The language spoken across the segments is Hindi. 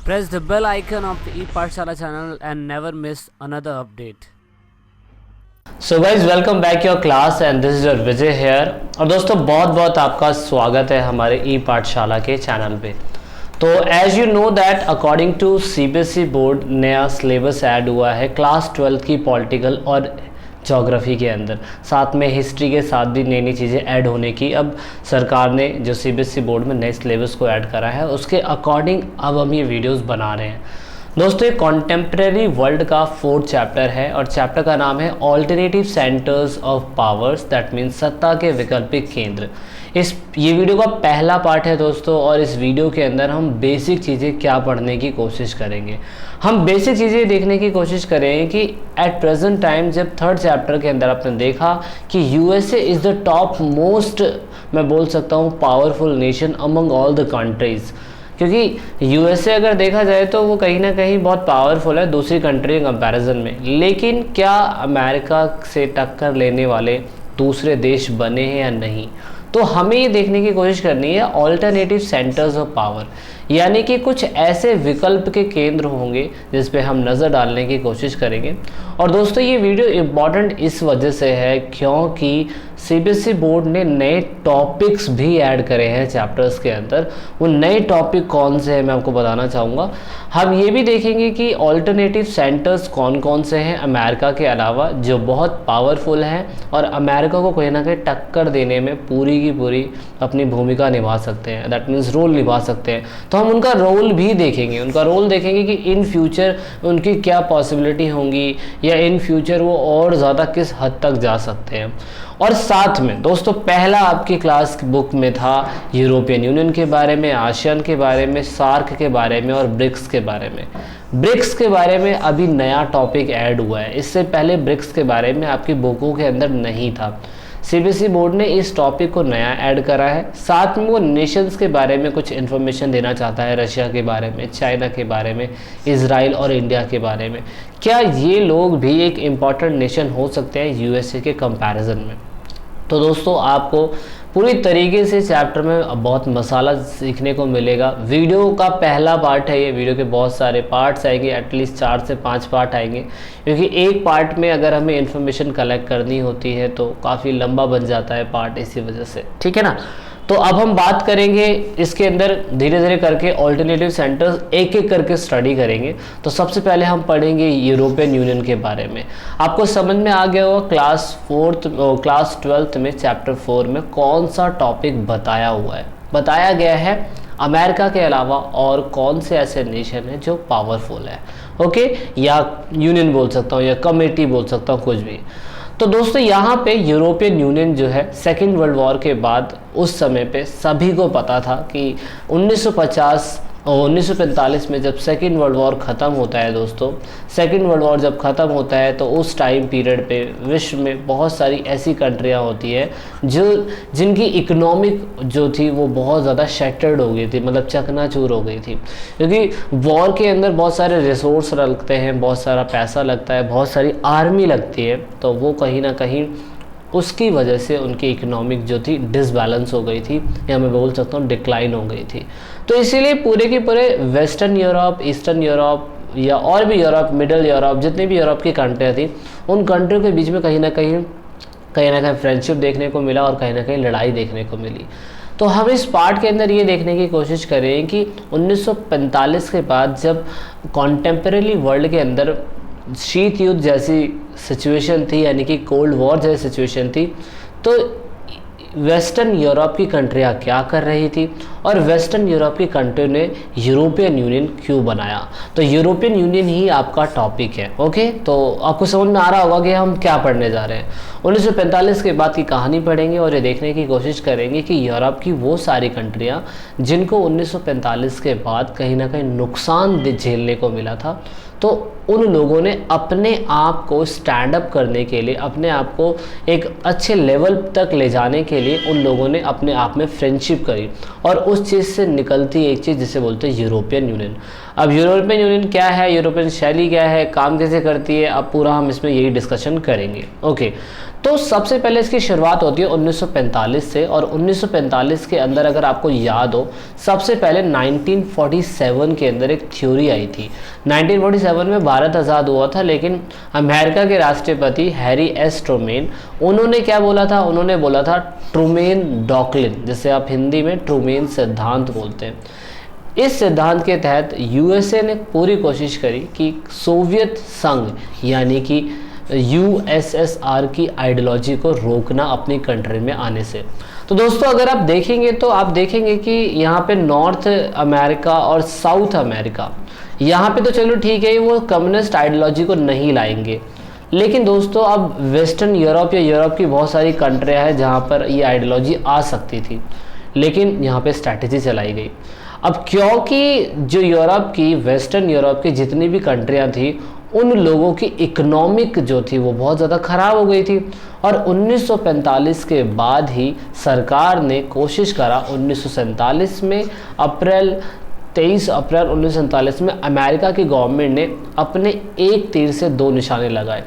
Press the bell icon of the ePathshala channel and never miss another update. So guys welcome back your class and this is your Vijay here. और दोस्तों बहुत बहुत आपका स्वागत है हमारे ई पाठशाला के चैनल पे। तो as you know that according to CBSE board नया सिलेबस ऐड हुआ है क्लास 12 की पॉलिटिकल और ज्योग्राफी के अंदर, साथ में हिस्ट्री के साथ भी नई नई चीज़ें ऐड होने की अब सरकार ने जो सीबीएसई बोर्ड में नए सिलेबस को ऐड करा है उसके अकॉर्डिंग अब हम ये वीडियोस बना रहे हैं। दोस्तों ये कॉन्टेम्प्रेरी वर्ल्ड का 4th चैप्टर है और चैप्टर का नाम है alternative centres of powers, that means सत्ता के वैकल्पिक केंद्र। ये वीडियो का पहला पार्ट है दोस्तों, और इस वीडियो के अंदर हम बेसिक चीज़ें क्या पढ़ने की कोशिश करेंगे। हम बेसिक चीज़ें देखने की कोशिश करेंगे कि एट प्रेजेंट टाइम जब 3rd चैप्टर के अंदर आपने देखा कि USA is the top most, मैं बोल सकता हूँ, powerful nation among all the countries. क्योंकि यूएसए अगर देखा जाए तो वो कहीं ना कहीं बहुत पावरफुल है दूसरी कंट्री के कंपैरिजन में, लेकिन क्या अमेरिका से टक्कर लेने वाले दूसरे देश बने हैं या नहीं, तो हमें ये देखने की कोशिश करनी है ऑल्टरनेटिव सेंटर्स ऑफ पावर, यानी कि कुछ ऐसे विकल्प के केंद्र होंगे जिस पे हम नज़र डालने की कोशिश करेंगे। और दोस्तों ये वीडियो इम्पॉर्टेंट इस वजह से है क्योंकि सीबीएसई बोर्ड ने नए टॉपिक्स भी ऐड करे हैं चैप्टर्स के अंदर। वो नए टॉपिक कौन से हैं मैं आपको बताना चाहूँगा। हम ये भी देखेंगे कि ऑल्टरनेटिव सेंटर्स कौन कौन से हैं अमेरिका के अलावा जो बहुत पावरफुल हैं और अमेरिका को कहीं ना कहीं टक्कर देने में पूरी की पूरी अपनी भूमिका निभा सकते हैं, दैट मीन्स रोल निभा सकते हैं। तो हम उनका रोल भी देखेंगे, कि इन फ्यूचर उनकी क्या पॉसिबिलिटी होंगी या इन फ्यूचर वो और ज़्यादा किस हद तक जा सकते हैं। और साथ में दोस्तों पहला आपकी क्लास बुक में था यूरोपियन यूनियन के बारे में, आसियान के बारे में, सार्क के बारे में और ब्रिक्स के बारे में। ब्रिक्स के बारे में अभी नया टॉपिक ऐड हुआ है, इससे पहले ब्रिक्स के बारे में आपकी बुकों के अंदर नहीं था। सीबीएसई बोर्ड ने इस टॉपिक को नया ऐड करा है। साथ में वो नेशंस के बारे में कुछ इन्फॉर्मेशन देना चाहता है, रशिया के बारे में, चाइना के बारे में, इजराइल और इंडिया के बारे में। क्या ये लोग भी एक इम्पॉर्टेंट नेशन हो सकते हैं यूएसए के कंपैरिजन में। तो दोस्तों आपको पूरी तरीके से चैप्टर में बहुत मसाला सीखने को मिलेगा। वीडियो का पहला पार्ट है ये, वीडियो के बहुत सारे पार्ट्स आएंगे, एटलीस्ट 4 से 5 पार्ट आएंगे, क्योंकि एक पार्ट में अगर हमें इन्फॉर्मेशन कलेक्ट करनी होती है तो काफ़ी लंबा बन जाता है पार्ट, इसी वजह से, ठीक है ना। तो अब हम बात करेंगे इसके अंदर धीरे धीरे करके ऑल्टरनेटिव सेंटर्स एक एक करके स्टडी करेंगे। तो सबसे पहले हम पढ़ेंगे यूरोपियन यूनियन के बारे में। आपको समझ में आ गया होगा क्लास 12th में चैप्टर 4 में कौन सा टॉपिक बताया हुआ है। बताया गया है अमेरिका के अलावा और कौन से ऐसे नेशन हैं जो पावरफुल है, ओके, या यूनियन बोल सकता हूँ या कमेटी बोल सकता हूँ, कुछ भी। तो दोस्तों यहाँ पे यूरोपियन यूनियन जो है 2nd वर्ल्ड वॉर के बाद उस समय पे सभी को पता था कि 1950 और 1945 में जब 2nd वर्ल्ड वॉर ख़त्म होता है दोस्तों, 2nd वर्ल्ड वॉर जब ख़त्म होता है तो उस टाइम पीरियड पे विश्व में बहुत सारी ऐसी कंट्रियाँ होती है जिनकी इकोनॉमिक जो थी वो बहुत ज़्यादा शैटर्ड हो गई थी, मतलब चकनाचूर हो गई थी। क्योंकि वॉर के अंदर बहुत सारे रिसोर्स लगते हैं, बहुत सारा पैसा लगता है, बहुत सारी आर्मी लगती है, तो वो कहीं ना कहीं उसकी वजह से उनकी इकोनॉमिक जो थी डिसबैलेंस हो गई थी, या मैं बोल सकता हूँ डिक्लाइन हो गई थी। तो इसीलिए पूरे के पूरे वेस्टर्न यूरोप, ईस्टर्न यूरोप या और भी यूरोप, मिडल यूरोप, जितने भी यूरोप की कंट्रियाँ थी, उन कंट्रियों के बीच में कहीं ना कहीं फ्रेंडशिप देखने को मिला और कहीं ना कहीं लड़ाई देखने को मिली। तो हम इस पार्ट के अंदर ये देखने की कोशिश करें कि 1945 के बाद जब कॉन्टेम्परेरी वर्ल्ड के अंदर शीत युद्ध जैसी सिचुएशन थी, यानी कि कोल्ड वॉर जैसी सिचुएशन थी, तो वेस्टर्न यूरोप की कंट्रियाँ क्या कर रही थी और वेस्टर्न यूरोप की कंट्री ने यूरोपियन यूनियन क्यों बनाया। तो यूरोपियन यूनियन ही आपका टॉपिक है, ओके। तो आपको समझ में आ रहा होगा कि हम क्या पढ़ने जा रहे हैं। 1945 के बाद की कहानी पढ़ेंगे और ये देखने की कोशिश करेंगे कि यूरोप की वो सारी कंट्रियाँ जिनको 1945 के बाद कहीं ना कहीं नुकसान झेलने को मिला था, तो उन लोगों ने अपने आप को स्टैंड अप करने के लिए, अपने आप को एक अच्छे लेवल तक ले जाने के लिए उन लोगों ने अपने आप में फ्रेंडशिप करी, और उस चीज़ से निकलती एक चीज़ जिसे बोलते हैं यूरोपियन यूनियन। अब यूरोपियन यूनियन क्या है, यूरोपियन शैली क्या है, काम कैसे करती है, अब पूरा हम इसमें यही डिस्कशन करेंगे, ओके। तो सबसे पहले इसकी शुरुआत होती है 1945 से, और 1945 के अंदर अगर आपको याद हो, सबसे पहले 1947 के अंदर एक थ्योरी आई थी। 1947 में भारत आज़ाद हुआ था, लेकिन अमेरिका के राष्ट्रपति हैरी एस ट्रूमैन, उन्होंने क्या बोला था, उन्होंने बोला था ट्रूमैन डॉक्ट्रिन, जिसे आप हिंदी में ट्रूमैन सिद्धांत बोलते हैं। इस सिद्धांत के तहत यूएसए ने पूरी कोशिश करी कि सोवियत संघ यानी कि यूएसएसआर की आइडियोलॉजी को रोकना अपनी कंट्री में आने से। तो दोस्तों अगर आप देखेंगे तो आप देखेंगे कि यहाँ पे नॉर्थ अमेरिका और साउथ अमेरिका, यहाँ पे तो चलो ठीक है वो कम्युनिस्ट आइडियोलॉजी को नहीं लाएंगे, लेकिन दोस्तों अब वेस्टर्न यूरोप या यूरोप की बहुत सारी कंट्रियाँ हैं जहाँ पर ये आइडियोलॉजी आ सकती थी, लेकिन यहाँ पे स्ट्रैटेजी चलाई गई। अब क्योंकि जो यूरोप की, वेस्टर्न यूरोप की जितनी भी कंट्रियाँ थी, उन लोगों की इकोनॉमिक जो थी वो बहुत ज़्यादा ख़राब हो गई थी, और 1945 के बाद ही सरकार ने कोशिश करा 1947 में 23 अप्रैल 1947 में अमेरिका की गवर्नमेंट ने अपने एक तीर से दो निशाने लगाए।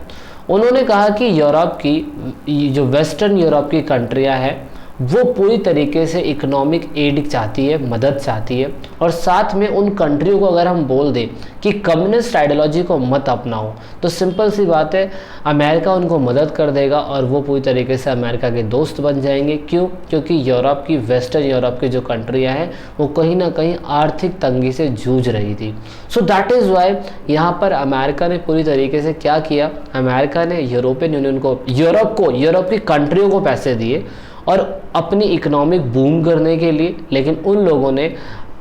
उन्होंने कहा कि यूरोप की जो वेस्टर्न यूरोप की कंट्रियां हैं वो पूरी तरीके से इकोनॉमिक एड चाहती है, मदद चाहती है, और साथ में उन कंट्रियों को अगर हम बोल दें कि कम्युनिस्ट आइडियोलॉजी को मत अपनाओ, तो सिंपल सी बात है अमेरिका उनको मदद कर देगा और वो पूरी तरीके से अमेरिका के दोस्त बन जाएंगे। क्यों? क्योंकि यूरोप की, वेस्टर्न यूरोप की जो कंट्रियां हैं वो कहीं ना कहीं आर्थिक तंगी से जूझ रही थी। सो दैट इज़ वाई यहाँ पर अमेरिका ने पूरी तरीके से क्या किया, अमेरिका ने यूरोपियन यूनियन को, यूरोप की कंट्रियों को पैसे दिए और अपनी इकोनॉमिक बूम करने के लिए। लेकिन उन लोगों ने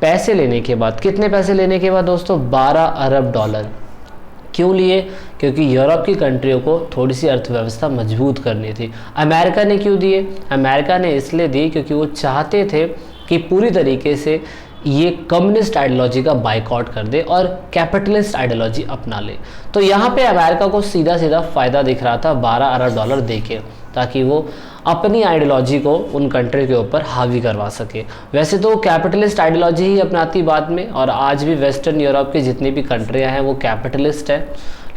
पैसे लेने के बाद, कितने पैसे लेने के बाद दोस्तों, 12 अरब डॉलर क्यों लिए? क्योंकि यूरोप की कंट्रियों को थोड़ी सी अर्थव्यवस्था मजबूत करनी थी। अमेरिका ने क्यों दिए? अमेरिका ने इसलिए दिए क्योंकि वो चाहते थे कि पूरी तरीके से ये कम्युनिस्ट आइडियोलॉजी का बाइकआउट कर दे और कैपिटलिस्ट आइडियोलॉजी अपना ले। तो यहाँ पे अमेरिका को सीधा सीधा फ़ायदा दिख रहा था 12 अरब डॉलर दे के, ताकि वो अपनी आइडियोलॉजी को उन कंट्री के ऊपर हावी करवा सके। वैसे तो कैपिटलिस्ट आइडियोलॉजी ही अपनाती बाद में, और आज भी वेस्टर्न यूरोप की जितनी भी कंट्रियां हैं वो कैपिटलिस्ट है,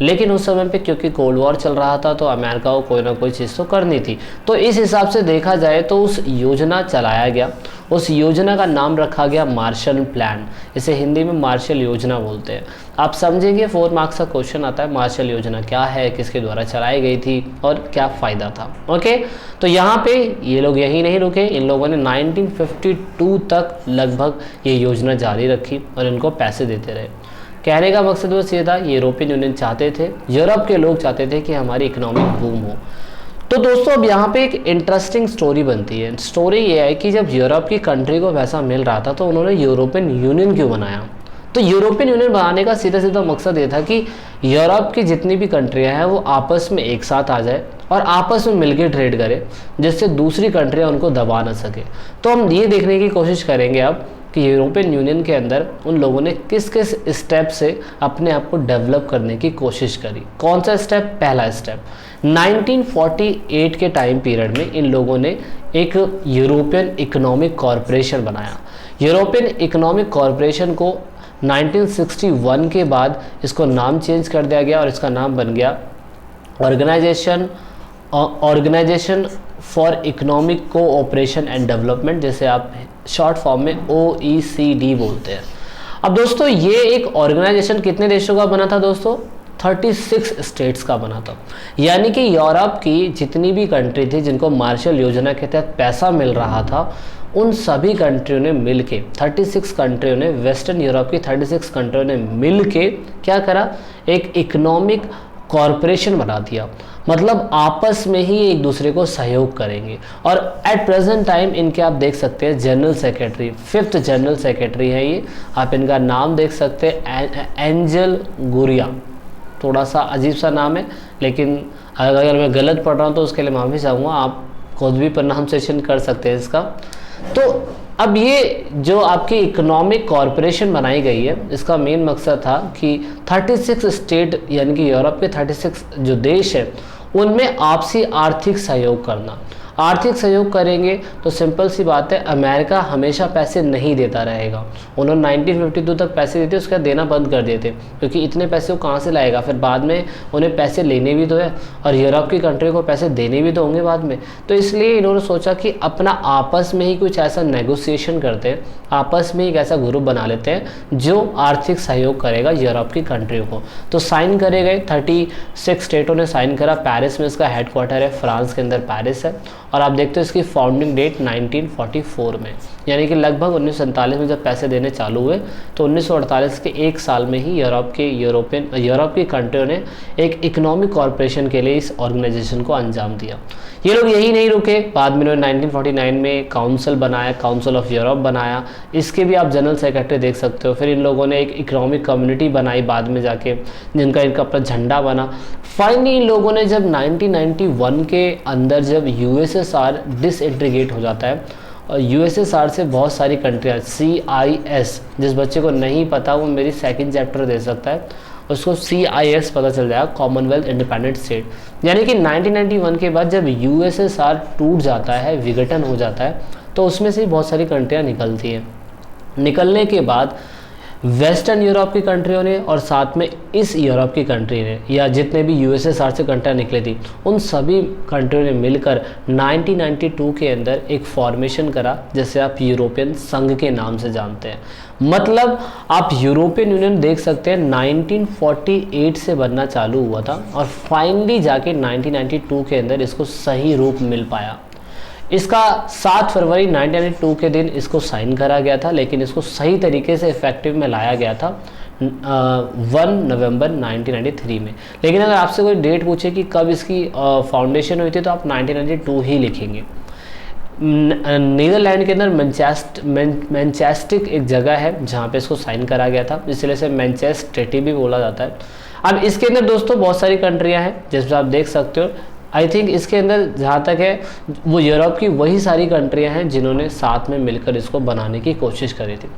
लेकिन उस समय पे क्योंकि कोल्ड वॉर चल रहा था तो अमेरिका को कोई ना कोई चीज़ तो करनी थी। तो इस हिसाब से देखा जाए तो उस योजना चलाया गया, उस योजना का नाम रखा गया मार्शल प्लान। इसे हिंदी में मार्शल योजना बोलते हैं। आप समझेंगे 4 मार्क्स का क्वेश्चन आता है, मार्शल योजना क्या है, किसके द्वारा चलाई गई थी और क्या फ़ायदा था। ओके, तो यहाँ पे ये लोग यहीं नहीं रुके, इन लोगों ने 1952 तक लगभग ये योजना जारी रखी और इनको पैसे देते रहे। कहने का मकसद बस ये था, यूरोपियन यूनियन चाहते थे, यूरोप के लोग चाहते थे कि हमारी इकोनॉमिक बूम हो। तो दोस्तों अब यहाँ पे एक इंटरेस्टिंग स्टोरी बनती है। स्टोरी ये है कि जब यूरोप की कंट्री को पैसा मिल रहा था तो उन्होंने यूरोपियन यूनियन क्यों बनाया? तो यूरोपियन यूनियन बनाने का सीधा सीधा मकसद ये था कि यूरोप की जितनी भी कंट्रियाँ हैं वो आपस में एक साथ आ जाए और आपस में मिलकर ट्रेड करें, जिससे दूसरी कंट्रियाँ उनको दबा ना सके। तो हम ये देखने की कोशिश करेंगे अब कि यूरोपियन यूनियन के अंदर उन लोगों ने किस किस स्टेप से अपने आप को डेवलप करने की कोशिश करी। कौन सा स्टेप? पहला स्टेप 1948 के टाइम पीरियड में इन लोगों ने एक यूरोपियन इकोनॉमिक कॉरपोरेशन बनाया। यूरोपियन इकोनॉमिक कॉरपोरेशन को 1961 के बाद इसको नाम चेंज कर दिया गया और इसका नाम बन गया organisation for economic cooperation and development, जैसे आप शॉर्ट फॉर्म में OECD बोलते हैं। अब दोस्तों ये एक ऑर्गेनाइजेशन कितने देशों का बना था दोस्तों? 36 स्टेट्स का बना था। यानी कि यूरोप की जितनी भी कंट्री थी जिनको मार्शल योजना के तहत पैसा मिल रहा था, उन सभी कंट्रियों ने मिलके, 36 कंट्रियों ने, वेस्टर्न यूरोप की 36 कंट्रियों ने मिलके क्या करा? एक इकोनॉमिक कॉरपोरेशन बना दिया। मतलब आपस में ही एक दूसरे को सहयोग करेंगे। और एट प्रेजेंट टाइम इनके आप देख सकते हैं general secretary, 5th general secretary है ये, आप इनका नाम देख सकते हैं एंजल गुरिया। थोड़ा सा अजीब सा नाम है, लेकिन अगर मैं गलत पढ़ रहा हूँ तो उसके लिए माफ़ी चाहूँगा, आप खुद भी प्रोनाउंसिएशन कर सकते हैं इसका। तो अब ये जो आपकी इकोनॉमिक कॉरपोरेशन बनाई गई है, इसका मेन मकसद था कि 36 स्टेट यानी कि यूरोप के 36 जो देश है उनमें आपसी आर्थिक सहयोग करना। आर्थिक सहयोग करेंगे तो सिंपल सी बात है, अमेरिका हमेशा पैसे नहीं देता रहेगा। उन्होंने 1952 तक पैसे देते, उसके बाद देना बंद कर दिए थे, क्योंकि इतने पैसे वो कहाँ से लाएगा, फिर बाद में उन्हें पैसे लेने भी तो है और यूरोप की कंट्री को पैसे देने भी तो होंगे बाद में। तो इसलिए इन्होंने सोचा कि अपना आपस में ही कुछ ऐसा नेगोशिएशन करते हैं, आपस में एक ऐसा ग्रुप बना लेते हैं जो आर्थिक सहयोग करेगा यूरोप की कंट्रियों को। तो साइन करे गए, 36 स्टेटों ने साइन करा। पेरिस में इसका हेडक्वार्टर है, फ्रांस के अंदर पेरिस है। और आप देखते हो इसकी फाउंडिंग डेट 1944 में, यानी कि लगभग 1947 में जब पैसे देने चालू हुए तो 1948 के एक साल में ही यूरोप की कंट्रियों ने एक इकोनॉमिक कॉरपोरेशन के लिए इस ऑर्गेनाइजेशन को अंजाम दिया। ये लोग यही नहीं रुके, बाद में इन्होंने 1949 में काउंसिल बनाया, काउंसिल ऑफ यूरोप बनाया, इसके भी आप जनरल सेक्रेटरी देख सकते हो। फिर इन लोगों ने एक इकोनॉमिक कम्युनिटी बनाई बाद में जाके, जिनका इनका अपना झंडा बना। फाइनली इन लोगों ने जब 1991 के अंदर जब यूएसएसआर डिसइंटीग्रेट हो जाता है, और यूएसएसआर से बहुत सारी कंट्रियाँ, CIS, जिस बच्चे को नहीं पता वो मेरी सेकंड चैप्टर दे सकता है, उसको CIS पता चल जाएगा, कॉमनवेल्थ इंडिपेंडेंट स्टेट। यानी कि 1991 के बाद जब यूएसएसआर टूट जाता है, विघटन हो जाता है, तो उसमें से बहुत सारी कंट्रियाँ निकलती हैं। निकलने के बाद वेस्टर्न यूरोप की कंट्रियों ने और साथ में इस यूरोप की कंट्री ने, या जितने भी यूएसएसआर से कंट्रियाँ निकली थी, उन सभी कंट्रियों ने मिलकर 1992 के अंदर एक फॉर्मेशन करा, जिसे आप यूरोपियन संघ के नाम से जानते हैं। मतलब आप यूरोपियन यूनियन देख सकते हैं 1948 से बनना चालू हुआ था और फाइनली जाके 1992 के अंदर इसको सही रूप मिल पाया। इसका 7 फरवरी 1992 के दिन इसको साइन करा गया था, लेकिन इसको सही तरीके से इफेक्टिव में लाया गया था 1 नवंबर 1993 में। लेकिन अगर आपसे कोई डेट पूछे कि कब इसकी फाउंडेशन हुई थी, तो आप 1992 ही लिखेंगे। नीदरलैंड के अंदर मैनचेस्टिक एक जगह है जहाँ पे इसको साइन करा गया था, इसलिए से मैनचेस्टर ट्रीटी भी बोला जाता है। अब इसके अंदर दोस्तों बहुत सारी कंट्रियाँ हैं, जैसे आप देख सकते हो। आई थिंक इसके अंदर जहाँ तक है वो यूरोप की वही सारी कंट्रियां हैं जिन्होंने साथ में मिलकर इसको बनाने की कोशिश करी थी।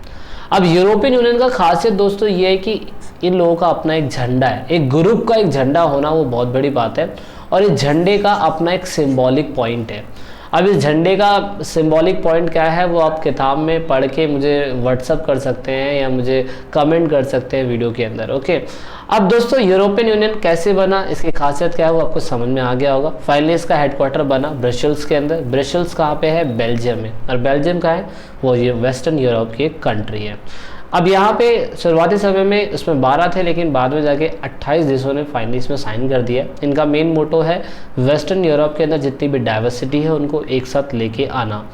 अब यूरोपियन यूनियन का खासियत दोस्तों ये है कि इन लोगों का अपना एक झंडा है, एक ग्रुप का एक झंडा होना वो बहुत बड़ी बात है, और इस झंडे का अपना एक सिंबॉलिक पॉइंट है। अब इस झंडे का सिंबॉलिक पॉइंट क्या है वो आप किताब में पढ़ के मुझे व्हाट्सअप कर सकते हैं या मुझे कमेंट कर सकते हैं वीडियो के अंदर, ओके। अब दोस्तों यूरोपियन यूनियन कैसे बना, इसकी खासियत क्या है वो आपको समझ में आ गया होगा। फाइनली इसका हेडक्वार्टर बना ब्रसेल्स के अंदर। ब्रसेल्स कहाँ पे है, बेल्जियम में, और बेल्जियम का है वो ये वेस्टर्न यूरोप की एक कंट्री है। अब यहाँ पे शुरुआती समय में इसमें 12 थे, लेकिन बाद में जाके 28 देशों ने फाइनली इसमें साइन कर दिया। इनका मेन मोटो है वेस्टर्न यूरोप के अंदर जितनी भी डाइवर्सिटी है उनको एक साथ लेके आना।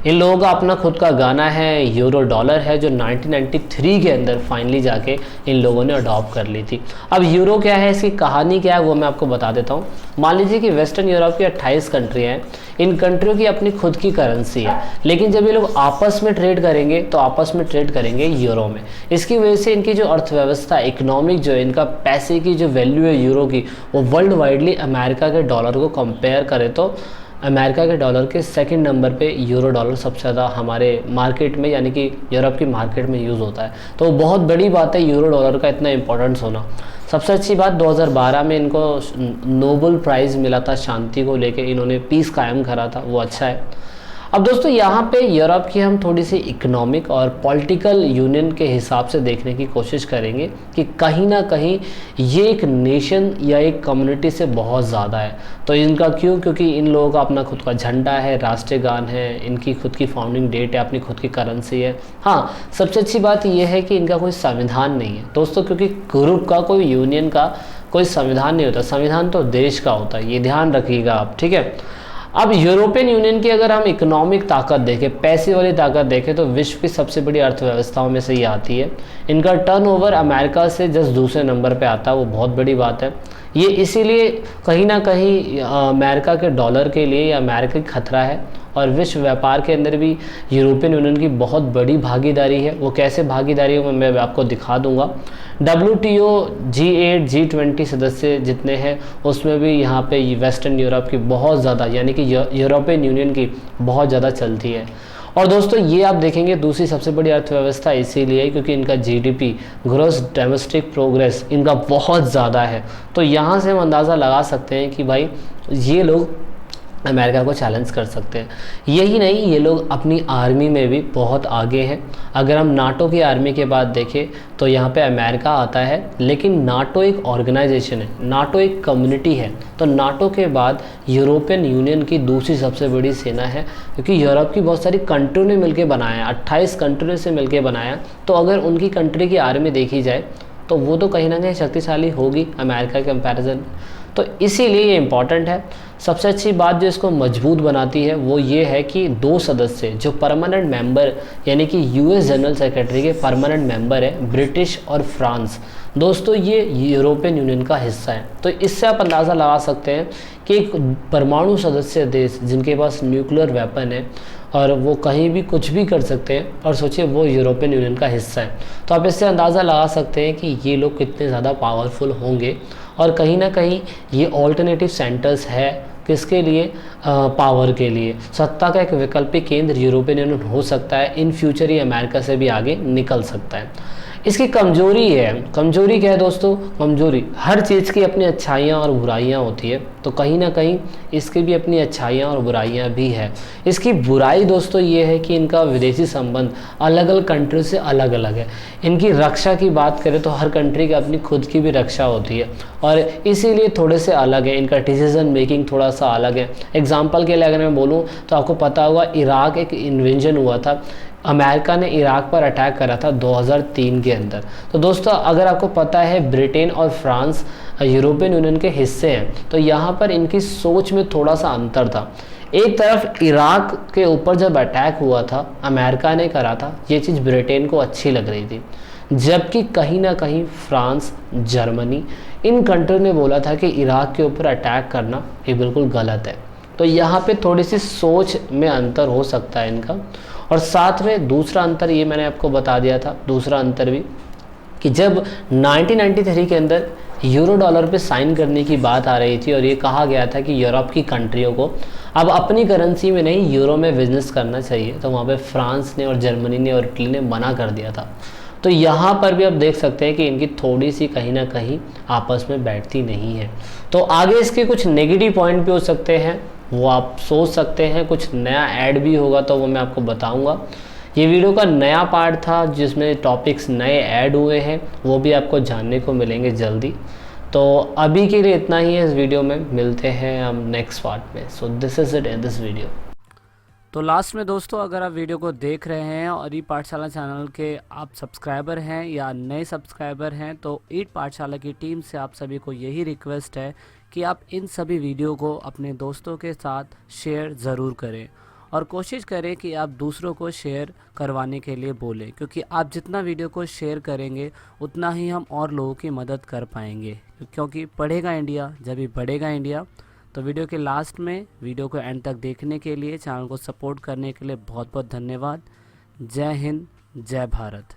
इन लोगों का अपना खुद का गाना है, यूरो डॉलर है, जो 1993 के अंदर फाइनली जाके इन लोगों ने अडॉप्ट कर ली थी। अब यूरो क्या है, इसकी कहानी क्या है वो मैं आपको बता देता हूँ। मान लीजिए कि वेस्टर्न यूरोप की 28 कंट्रियाँ हैं, इन कंट्रियों की अपनी खुद की करेंसी है, लेकिन जब ये लोग आपस में ट्रेड करेंगे तो आपस में ट्रेड करेंगे यूरो में। इसकी वजह से इनकी जो अर्थव्यवस्था, इकोनॉमिक जो है, इनका पैसे की जो वैल्यू है यूरो की, वो वर्ल्ड वाइडली अमेरिका के डॉलर को कंपेयर करें तो अमेरिका के डॉलर के सेकंड नंबर पे यूरो डॉलर सबसे ज़्यादा हमारे मार्केट में, यानी कि यूरोप की मार्केट में यूज़ होता है। तो बहुत बड़ी बात है यूरो डॉलर का इतना इंपॉर्टेंस होना। सबसे अच्छी बात 2012 में इनको नोबेल प्राइज़ मिला था शांति को लेके, इन्होंने पीस कायम करा था, वो अच्छा है। अब दोस्तों यहाँ पे यूरोप की हम थोड़ी सी इकोनॉमिक और पॉलिटिकल यूनियन के हिसाब से देखने की कोशिश करेंगे कि कहीं ना कहीं ये एक नेशन या एक कम्युनिटी से बहुत ज़्यादा है। तो इनका क्यों, क्योंकि इन लोगों का अपना खुद का झंडा है, राष्ट्रीय गान है, इनकी खुद की फाउंडिंग डेट है, अपनी खुद की करेंसी है। हाँ, सबसे अच्छी बात यह है कि इनका कोई संविधान नहीं है दोस्तों, क्योंकि ग्रुप का, कोई यूनियन का कोई संविधान नहीं होता। संविधान तो देश का होता है, ये ध्यान रखिएगा आप, ठीक है। अब यूरोपियन यूनियन की अगर हम इकोनॉमिक ताकत देखें, पैसे वाली ताकत देखें, तो विश्व की सबसे बड़ी अर्थव्यवस्थाओं में से ये आती है। इनका टर्नओवर अमेरिका से जस्ट दूसरे नंबर पे आता है, वो बहुत बड़ी बात है। ये इसीलिए कहीं ना कहीं अमेरिका के डॉलर के लिए या अमेरिका की खतरा है, और विश्व व्यापार के अंदर भी यूरोपियन यूनियन की बहुत बड़ी भागीदारी है। वो कैसे भागीदारी है मैं आपको दिखा दूंगा। WTO, G8, G20 सदस्य जितने हैं उसमें भी यहाँ पे वेस्टर्न यूरोप की बहुत ज़्यादा, यानी कि यूरोपियन यूनियन की बहुत ज़्यादा चलती है। और दोस्तों ये आप देखेंगे दूसरी सबसे बड़ी अर्थव्यवस्था इसीलिए क्योंकि इनका GDP, ग्रॉस डोमेस्टिक प्रोग्रेस, इनका बहुत ज़्यादा है। तो यहाँ से हम अंदाज़ा लगा सकते हैं कि भाई ये लोग अमेरिका को चैलेंज कर सकते हैं। यही नहीं, ये लोग अपनी आर्मी में भी बहुत आगे हैं। अगर हम नाटो की आर्मी के बाद देखें तो यहाँ पे अमेरिका आता है, लेकिन नाटो एक ऑर्गेनाइजेशन है, नाटो एक कम्युनिटी है। तो नाटो के बाद यूरोपियन यूनियन की दूसरी सबसे बड़ी सेना है, क्योंकि यूरोप की बहुत सारी कंट्रियों ने मिलकर बनाया, 28 कंट्रियों से मिलकर बनाया। तो अगर उनकी कंट्री की आर्मी देखी जाए तो वो तो कहीं ना कहीं शक्तिशाली होगी अमेरिका के कंपैरिजन। तो इसीलिए ये इम्पॉर्टेंट है। सबसे अच्छी बात जो इसको मजबूत बनाती है वो ये है कि 2 सदस्य जो परमानेंट मेंबर, यानी कि यूएस जनरल सेक्रेटरी के परमानेंट मेंबर है, ब्रिटिश और फ्रांस। दोस्तों ये यूरोपियन यूनियन का हिस्सा है। तो इससे आप अंदाज़ा लगा सकते हैं कि एक परमाणु सदस्य देश जिनके पास न्यूक्लियर वेपन है और वो कहीं भी कुछ भी कर सकते हैं, और सोचिए वो यूरोपियन यूनियन का हिस्सा है, तो आप इससे अंदाज़ा लगा सकते हैं कि ये लोग कितने ज़्यादा पावरफुल होंगे। और कहीं ना कहीं ये ऑल्टरनेटिव सेंटर्स है किसके लिए, पावर के लिए। सत्ता का एक वैकल्पिक केंद्र यूरोपियन यूनियन हो सकता है। इन फ्यूचर ये अमेरिका से भी आगे निकल सकता है। इसकी कमजोरी है, कमजोरी क्या है दोस्तों, कमजोरी हर चीज़ की अपनी अच्छाइयाँ और बुराइयाँ होती है, तो कहीं ना कहीं इसकी भी अपनी अच्छाइयाँ और बुराइयाँ भी है। इसकी बुराई दोस्तों ये है कि इनका विदेशी संबंध अलग अलग कंट्री से अलग अलग है। इनकी रक्षा की बात करें तो हर कंट्री की अपनी खुद की भी रक्षा होती है, और इसीलिए थोड़े से अलग है। इनका डिसीजन मेकिंग थोड़ा सा अलग है। एग्जाम्पल के लिए अगर मैं बोलूँ तो आपको पता होगा इराक एक इन्वेंशन हुआ था, अमेरिका ने इराक पर अटैक करा था 2003 के अंदर। तो दोस्तों अगर आपको पता है ब्रिटेन और फ्रांस यूरोपियन यूनियन के हिस्से हैं, तो यहाँ पर इनकी सोच में थोड़ा सा अंतर था। एक तरफ इराक के ऊपर जब अटैक हुआ था अमेरिका ने करा था, ये चीज़ ब्रिटेन को अच्छी लग रही थी, जबकि कहीं ना कहीं फ्रांस, जर्मनी, इन कंट्री ने बोला था कि इराक के ऊपर अटैक करना ये बिल्कुल गलत है। तो यहाँ पे थोड़ी सी सोच में अंतर हो सकता है इनका। और साथ में दूसरा अंतर ये मैंने आपको बता दिया था, दूसरा अंतर भी कि जब 1993 के अंदर यूरो डॉलर पे साइन करने की बात आ रही थी और ये कहा गया था कि यूरोप की कंट्रियों को अब अपनी करेंसी में नहीं यूरो में बिजनेस करना चाहिए, तो वहाँ पे फ्रांस ने और जर्मनी ने और इटली ने मना कर दिया था। तो यहाँ पर भी आप देख सकते हैं कि इनकी थोड़ी सी कहीं ना कहीं आपस में बैठती नहीं है। तो आगे इसके कुछ नेगेटिव पॉइंट भी हो सकते हैं, वो आप सोच सकते हैं। कुछ नया ऐड भी होगा तो वो मैं आपको बताऊंगा। ये वीडियो का नया पार्ट था जिसमें टॉपिक्स नए ऐड हुए हैं, वो भी आपको जानने को मिलेंगे जल्दी। तो अभी के लिए इतना ही है इस वीडियो में, मिलते हैं हम नेक्स्ट पार्ट में। So this is it in this video. तो लास्ट में दोस्तों अगर आप वीडियो को देख रहे हैं और ई पाठशाला चैनल के आप सब्सक्राइबर हैं या नए सब्सक्राइबर हैं, तो ई पाठशाला की टीम से आप सभी को यही रिक्वेस्ट है कि आप इन सभी वीडियो को अपने दोस्तों के साथ शेयर ज़रूर करें, और कोशिश करें कि आप दूसरों को शेयर करवाने के लिए बोलें, क्योंकि आप जितना वीडियो को शेयर करेंगे उतना ही हम और लोगों की मदद कर पाएंगे, क्योंकि पढ़ेगा इंडिया जब भी बढ़ेगा इंडिया। तो वीडियो के लास्ट में वीडियो को एंड तक देखने के लिए, चैनल को सपोर्ट करने के लिए बहुत बहुत धन्यवाद। जय हिंद, जय भारत।